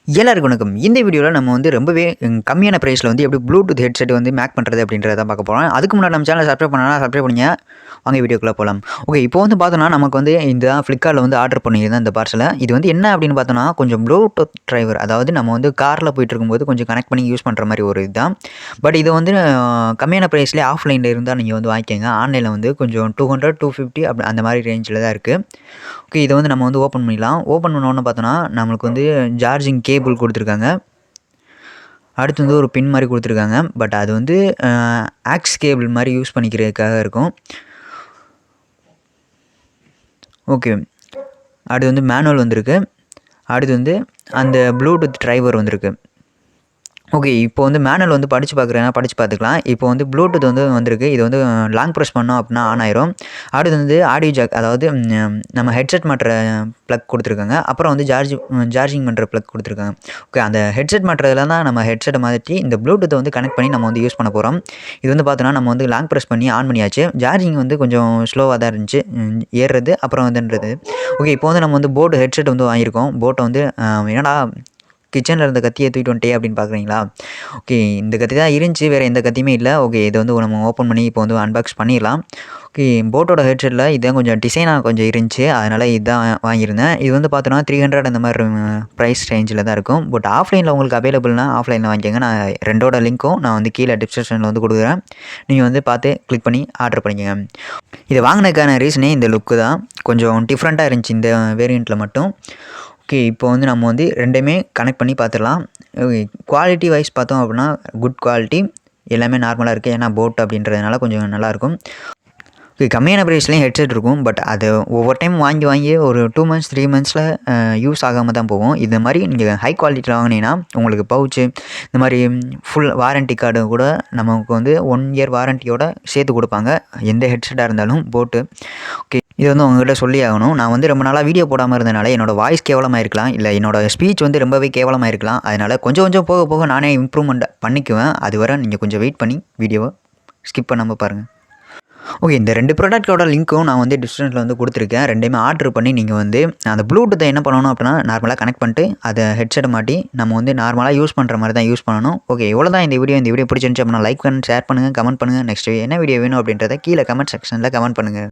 எல்லாருக்கும் வணக்கம். இந்த வீடியோவில் நம்ம வந்து ரொம்பவே கம்மியான ப்ரைஸில் வந்து எப்படி ப்ளூடூத் ஹெட்செட் வந்து மேக் பண்ணுறது அப்படின்றத பார்க்க போகிறோம். அதுக்கு முன்னாடி நம்ம சேனலை சப்ஸ்கிரைப் பண்ணலாம், சப்ஸ்கிரைப் பண்ணிங்க. வாங்க வீடியோக்குள்ளே போகலாம். ஓகே, இப்போ வந்து பார்த்தோன்னா நமக்கு வந்து இந்த ஃப்ளிப்கார்ட்டில் வந்து ஆர்டர் பண்ணியிருந்தேன் இந்த பார்சலை. இது வந்து என்ன அப்படின்னு பார்த்தோன்னா கொஞ்சம் ப்ளூடூத் டிரைவர், அதாவது நம்ம வந்து காரில் போயிட்டு இருக்கும்போது கொஞ்சம் கனெக்ட் பண்ணி யூஸ் பண்ணுற மாதிரி ஒரு இதுதான். பட் இது வந்து கம்மியான ப்ரைஸ்லேயே ஆஃப்லைனில் இருந்தால் நீங்கள் வந்து வாங்கிக்கோங்க. ஆன்லைனில் வந்து கொஞ்சம் 200 250 அப்படி அந்த மாதிரி ரேஞ்சில் தான் இருக்குது. ஓகே, இதை வந்து நம்ம வந்து ஓப்பன் பண்ணிடலாம். ஓப்பன் பண்ணோன்னு பார்த்தோன்னா நம்மளுக்கு வந்து சார்ஜிங் கேபிள் கொடுத்துருக்காங்க. அடுத்து வந்து ஒரு பின் மாதிரி கொடுத்துருக்காங்க. பட் அது வந்து ஆக்ஸ் கேபிள் மாதிரி யூஸ் பண்ணிக்கிறதுக்காக இருக்கும். ஓகே, அடுத்து வந்து மேனுவல் வந்திருக்கு. அடுத்து வந்து அந்த ப்ளூடூத் டிரைவர் வந்திருக்கு. ஓகே, இப்போ வந்து மேனுவல் வந்து படித்து பார்த்துக்கலாம். இப்போ வந்து ப்ளூடூத் வந்து வந்திருக்கு. இது வந்து லாங் ப்ரெஸ் பண்ணோம் அப்படின்னா ஆன் ஆயிரும். அடுத்து வந்து ஆடியோ ஜாக், அதாவது நம்ம ஹெட்செட் மாட்டுற ப்ளக் கொடுத்துருக்காங்க. அப்புறம் வந்து சார்ஜிங் பண்ணுற ப்ளக் கொடுத்துருக்காங்க. ஓகே, அந்த ஹெட்செட் மாட்டுறதுல தான் நம்ம ஹெட்செட்டை மாற்றி இந்த ப்ளூடூத்தை வந்து கனெக்ட் பண்ணி நம்ம வந்து யூஸ் பண்ண போகிறோம். இது வந்து பார்த்தோன்னா நம்ம வந்து லாங் ப்ரெஸ் பண்ணி ஆன் பண்ணியாச்சு. சார்ஜிங் வந்து கொஞ்சம் ஸ்லோவாக தான் இருந்துச்சு ஏறுறது அப்புறம் வந்துன்றது. ஓகே, இப்போ வந்து நம்ம வந்து போட் ஹெட்செட் வந்து வாங்கியிருக்கோம். போட்டை வந்து என்னடா கிச்சனில் இருந்த கத்தியை தூக்கிட்டு வந்துட்டே அப்படின்னு பார்க்குறீங்களா? ஓகே, இந்த கத்தி தான் இருந்துச்சு, வேறு எந்த கத்தியுமே இல்லை. ஓகே, இதை வந்து நம்ம ஓப்பன் பண்ணி இப்போ வந்து அன்பாக்ஸ் பண்ணிடலாம். ஓகே, போட்டோட ஹெட்செட்டில் இதான் கொஞ்சம் டிசைனாக கொஞ்சம் இருந்துச்சு, அதனால் இதுதான் வாங்கியிருந்தேன். இது வந்து பார்த்தோன்னா 300 அந்த மாதிரி ப்ரைஸ் ரேஞ்சில் தான் இருக்கும். பட் ஆஃப்லைனில் உங்களுக்கு அவைலபிள்னா ஆஃப்லைனில் வாங்கிக்கோங்க. நான் ரெண்டோட லிங்க்கும் நான் வந்து கீழே டிஸ்கிரிப்ஷனில் வந்து கொடுக்குறேன். நீங்கள் வந்து பார்த்து கிளிக் பண்ணி ஆர்டர் பண்ணிக்கோங்க. இதை வாங்கினதுக்கான ரீசனே இந்த லுக்கு தான். கொஞ்சம் டிஃப்ரெண்ட்டாக இருந்துச்சு இந்த வேரியண்ட்டில் மட்டும். ஓகே, இப்போ வந்து நம்ம வந்து ரெண்டுமே கனெக்ட் பண்ணி பார்த்துடலாம். ஓகே, குவாலிட்டி வைஸ் பார்த்தோம் அப்படின்னா குட் குவாலிட்டி, எல்லாமே நார்மலாக இருக்குது. ஏன்னா போட் அப்படின்றதுனால கொஞ்சம் நல்லாயிருக்கும். ஓகே, கம்மியான ப்ரைஸ்லேயும் ஹெட்செட் இருக்கும். பட் அது ஒவ்வொரு டைம் வாங்கி ஒரு 2 மந்த்ஸ் 3 மந்த்ஸில் யூஸ் ஆகாமல் தான் போகும். இது மாதிரி நீங்கள் ஹை குவாலிட்டியில் வாங்கினீங்கன்னா உங்களுக்கு பவுச்சு இந்த மாதிரி ஃபுல் வாரண்ட்டி கார்டு கூட நமக்கு வந்து 1 இயர் வாரண்ட்டியோட சேர்த்து கொடுப்பாங்க, எந்த ஹெட்செட்டாக இருந்தாலும் போட்டு. ஓகே, இது வந்து உங்கள்கிட்ட சொல்லி ஆகணும். நான் வந்து ரொம்ப நாளாக வீடியோ போடாமல் இருந்தனால என்னோடய வாய்ஸ் கேவலமாக இருக்கலாம், இல்லை என்னோடய ஸ்பீச் வந்து ரொம்பவே கேவலமாக இருக்கலாம். அதனால் கொஞ்சம் கொஞ்சம் போக போக நானே இம்ப்ரூவ்மெண்ட் பண்ணிக்குவேன். அதுவரை நீங்கள் கொஞ்சம் வெயிட் பண்ணி வீடியோவை ஸ்கிப் பண்ணாமல் பாருங்கள். ஓகே, இந்த 2 ப்ராடக்ட்டோட லிங்க்கும் நான் வந்து டிஸ்கிரிப்ஷனில் வந்து கொடுத்துருக்கேன். ரெண்டையுமே ஆர்டர் பண்ணி நீங்கள் வந்து அந்த ப்ளூடூத்தை என்ன பண்ணணும் அப்படின்னா நார்மலாக கனெக்ட் பண்ணிட்டு அதை ஹெட்செட்டை மாட்டி நம்ம வந்து நார்மலாக யூஸ் பண்ணுற மாதிரி தான் யூஸ் பண்ணணும். ஓகே, இவ்வளோ தான் இந்த வீடியோ பிடிச்சிருந்துச்சு அப்படின்னா லைக் பண்ணி ஷேர் பண்ணுங்கள், கமெண்ட் பண்ணுங்கள். நெக்ஸ்ட் என்ன வீடியோ வேணும் அப்படின்றத கீழே கமெண்ட் செக்ஷனில் கமெண்ட் பண்ணுங்கள்.